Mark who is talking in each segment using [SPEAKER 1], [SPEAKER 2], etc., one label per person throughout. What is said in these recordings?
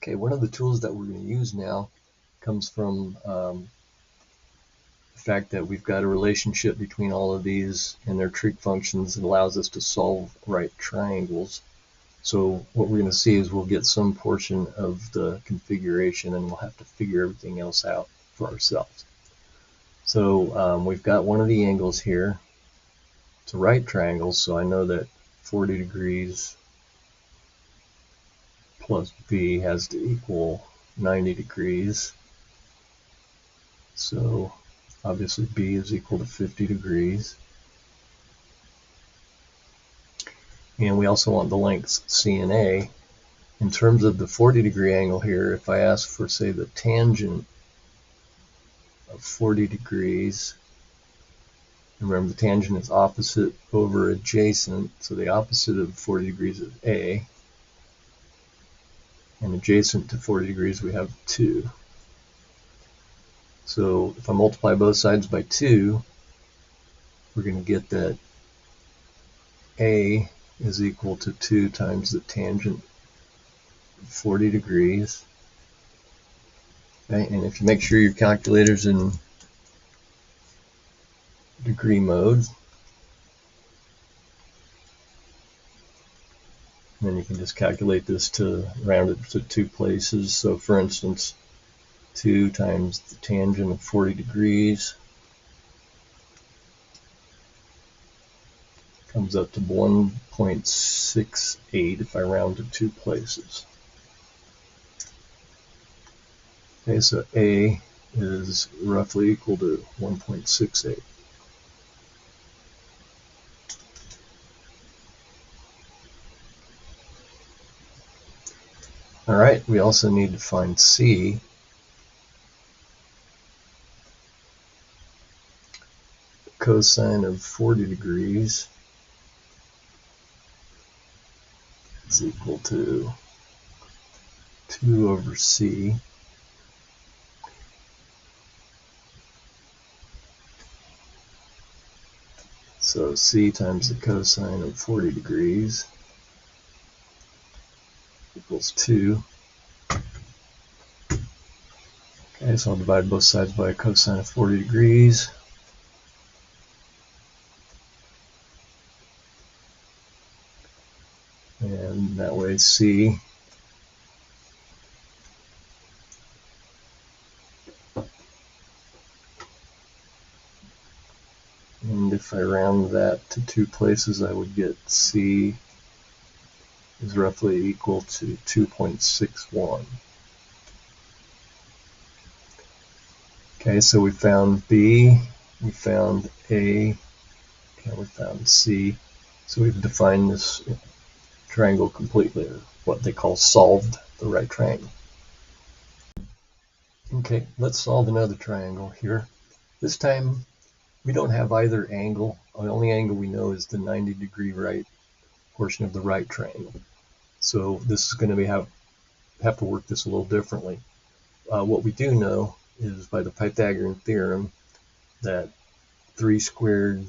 [SPEAKER 1] Okay, one of the tools that we're going to use now comes from the fact that we've got a relationship between all of these and their trig functions that allows us to solve right triangles. So what we're going to see is we'll get some portion of the configuration and we'll have to figure everything else out for ourselves. So we've got one of the angles here. It's a right triangle, so I know that 40 degrees plus b has to equal 90 degrees. So obviously b is equal to 50 degrees. And we also want the lengths C and A. In terms of the 40-degree angle here, if I ask for, say, the tangent of 40 degrees, remember the tangent is opposite over adjacent, so the opposite of 40 degrees is A. And adjacent to 40 degrees we have 2. So if I multiply both sides by 2, we're going to get that A is equal to 2 times the tangent of 40 degrees. Okay, and if you make sure your calculator's in degree mode, then you can just calculate this to round it to 2 places. So for instance, 2 times the tangent of 40 degrees comes up to 1.68 if I round to 2 places. Okay, so A is roughly equal to 1.68. All right, we also need to find C. The cosine of 40 degrees is equal to 2 over C. So C times the cosine of 40 degrees equals 2. Okay, so I'll divide both sides by a cosine of 40 degrees. And that way C and if I round that to 2 places, I would get C is roughly equal to 2.61. Okay, so we found B, we found A, and we found C. So we've defined this triangle completely, or what they call solved the right triangle. Okay, let's solve another triangle here. This time we don't have either angle. The only angle we know is the 90-degree right portion of the right triangle. So this is going to have to work this a little differently. What we do know is by the Pythagorean theorem that 3 squared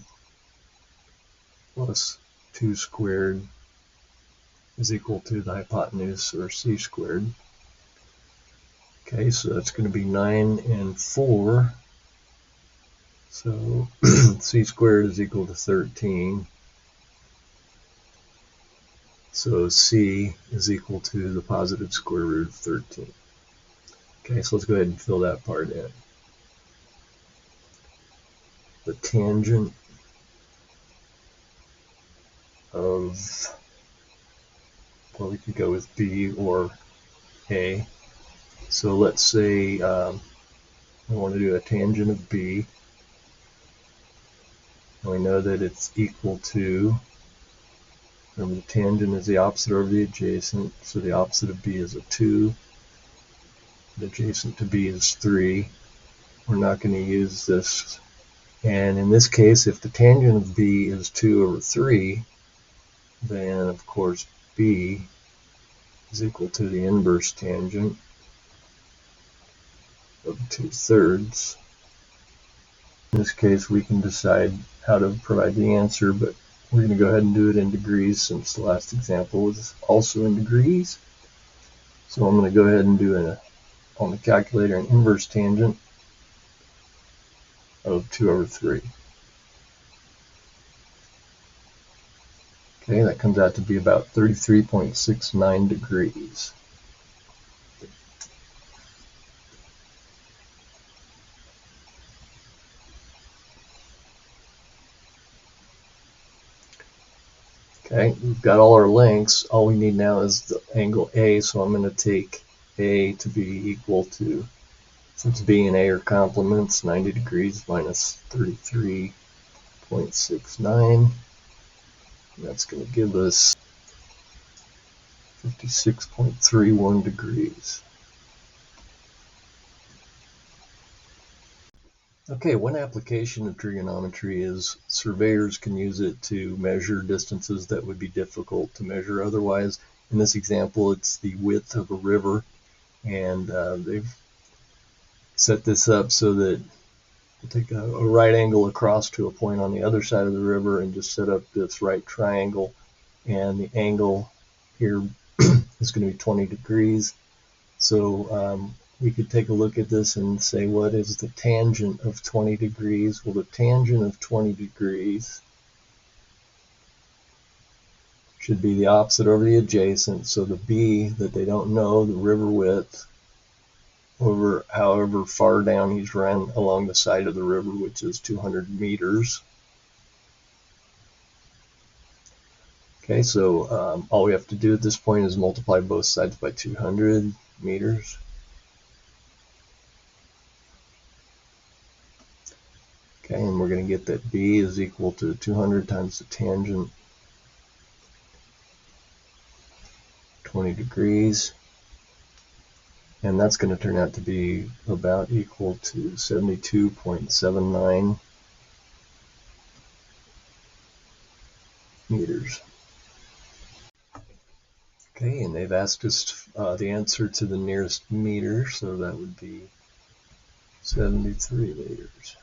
[SPEAKER 1] plus 2 squared is equal to the hypotenuse, or C squared. Okay, so that's going to be 9 and 4. So C squared is equal to 13. So C is equal to the positive square root of 13. Okay, so let's go ahead and fill that part in. The tangent of, well, we could go with B or A. So let's say I want to do a tangent of B. And we know that it's equal to, remember the tangent is the opposite over the adjacent, so the opposite of B is a 2. The adjacent to B is 3. We're not going to use this. And in this case, if the tangent of B is 2 over 3, then of course B is equal to the inverse tangent of 2/3. In this case, we can decide how to provide the answer, but we're going to go ahead and do it in degrees since the last example was also in degrees. So I'm going to go ahead and do on the calculator an inverse tangent of 2/3. Okay, that comes out to be about 33.69 degrees. Okay, we've got all our lengths. All we need now is the angle A, so I'm going to take A to be equal to, since B and A are complements, 90 degrees minus 33.69. That's going to give us 56.31 degrees. Okay, one application of trigonometry is surveyors can use it to measure distances that would be difficult to measure otherwise. In this example, it's the width of a river, and they've set this up so that we'll take a right angle across to a point on the other side of the river and just set up this right triangle, and the angle here is going to be 20 degrees. So we could take a look at this and say, what is the tangent of 20 degrees? Well, the tangent of 20 degrees should be the opposite over the adjacent. So the B that they don't know, the river width, over however far down he's run along the side of the river, which is 200 meters. Okay, so all we have to do at this point is multiply both sides by 200 meters. Okay, and we're going to get that B is equal to 200 times the tangent, 20 degrees. And that's going to turn out to be about equal to 72.79 meters. Okay, and they've asked us the answer to the nearest meter, so that would be 73 meters.